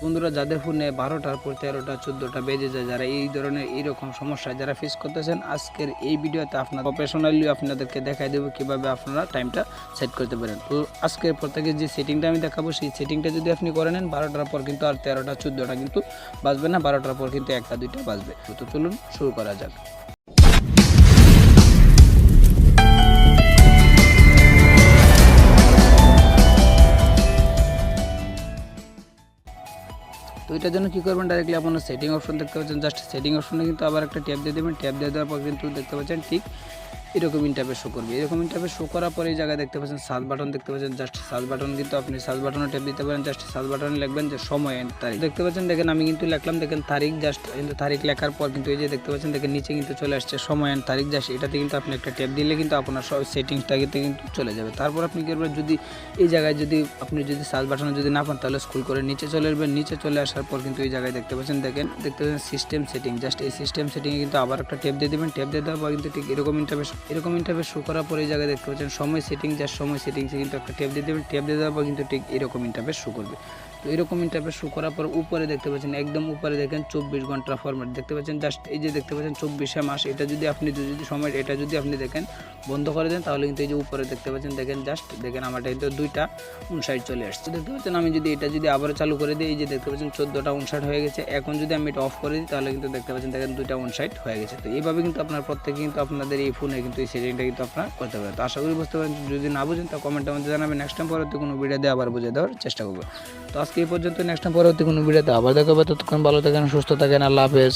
বন্ধুরা, যাদের ফোনে 12টার পর 13টা 14টা বেজে যায়, যারা এই ধরনের এইরকম সমস্যা যারা ফেস করতেছেন, আজকের এই ভিডিওতে আপনার প্রফেশনালি আপনাদেরকে দেখাই দেবো কিভাবে আপনারা টাইমটা সেট করতে পারেন। তো আজকের পর থেকে যে সেটিংটা আমি দেখাবো, সেই সেটিংটা যদি আপনি করে নেন, 12টার পর কিন্তু আর 13টা 14টা কিন্তু বাজবে না, 12টার পর কিন্তু 1টা 2টা বাজবে। তো চলুন শুরু করা যাক। তো এটার জন্য কী করবেন, ডাইরেক্টলি আপনার সেটিং অপশন দেখতে পাচ্ছেন, জাস্ট সেটিং অপশনে কিন্তু আবার একটা ট্যাপ দিয়ে দেবেন। ট্যাপ দিয়ে দেওয়ার পর কিন্তু দেখতে পাচ্ছেন ঠিক এরকম ইন্টারফেস শো করবে। এরকম ইন্টারফেস শো করার পরে এই জায়গায় দেখতে পাচ্ছেন সার্চ বাটন দেখতে পাচ্ছেন, জাস্ট সার্চ বাটন কিন্তু আপনি সার্চ বাটনে ট্যাপ দিতে পারেন। জাস্ট সার্চ বাটনে লিখবেন যে সময় এন্ড তারিখ। দেখতে পাচ্ছেন, দেখেন আমি কিন্তু লিখলাম, দেখেন তারিখ। জাস্ট কিন্তু তারিখ লেখার পর কিন্তু এই যে দেখতে পাচ্ছেন, দেখেন নিচে কিন্তু চলে আসছে সময় এন্ড তারিখ। জাস্ট এটাতে কিন্তু আপনি একটা ট্যাপ দিলে কিন্তু আপনার সব সেটিংসটাকে কিন্তু চলে যাবে। তারপর আপনি কি করবেন, যদি এই জায়গায় যদি আপনি যদি সার্চ বাটনে যদি না পান, তাহলে স্ক্রল করে নিচে চলে আসবেন। নিচে চলে আসার পর কিন্তু এই জায়গায় দেখতে পাচ্ছেন, দেখতে পাচ্ছেন সিস্টেম সেটিং। জাস্ট এই সিস্টেম সেটিংয়ে কিন্তু আবার একটা ট্যাপ দিয়ে দেবেন। ট্যাপ দিয়ে দেওয়ার পর কিন্তু ঠিক এরকম ইন্টারফেস শো করার পরে এই জায়গায় দেখতে পাচ্ছেন সময় সেটিং। জাস্ট সময় সেটিংসে কিন্তু একটা ট্যাপ দিয়ে দেবেন। ট্যাপ দিয়ে দেওয়ার পর কিন্তু ঠিক এরকম ইন্টারফেস শো করবে। তো এরকম ইন্টারফেস শো করার পর উপরে দেখতে পাচ্ছেন, একদম উপরে দেখেন 24 ঘন্টা ফরম্যাট দেখতে পাচ্ছেন। জাস্ট এই যে দেখতে পাচ্ছেন 24 মাস, এটা যদি আপনি সময় এটা যদি আপনি দেখেন বন্ধ করে দেন, তাহলে কিন্তু এই যে উপরে দেখতে পাচ্ছেন, দেখেন জাস্ট দেখেন আমারটা কিন্তু 2টা 59 চলে আসছে। দেখতে পাচ্ছেন, আমি যদি এটা যদি আবার চালু করে দিই, এই যে দেখতে পাচ্ছেন 14টা 59 হয়ে গেছে। এখন যদি আমি এটা অফ করে দিই, তাহলে কিন্তু দেখতে পাচ্ছেন, দেখেন 2টা 59 হয়ে গেছে। তো এইভাবে কিন্তু আপনার প্রত্যেকে কিন্তু আপনাদের এই ফোনে কিন্তু এই সেটিংটা কিন্তু আপনারা করতে পারেন। তো আশা করি বুঝতে পারেন। যদি না বুঝেন, তা কমেন্টের মধ্যে জানাবেন। নেক্সট টাইম পরবর্তী কোনো ভিডিও দিয়ে আবার বুঝিয়ে দেওয়ার চেষ্টা করবো। তো আজকে এই পর্যন্ত, নেক্সট টাইম পরবর্তী কোনো ভিডিওতে আবার দেখা হবে। ততক্ষণ ভালো থাকেন, সুস্থ থাকেন, আল্লাহ হাফেজ।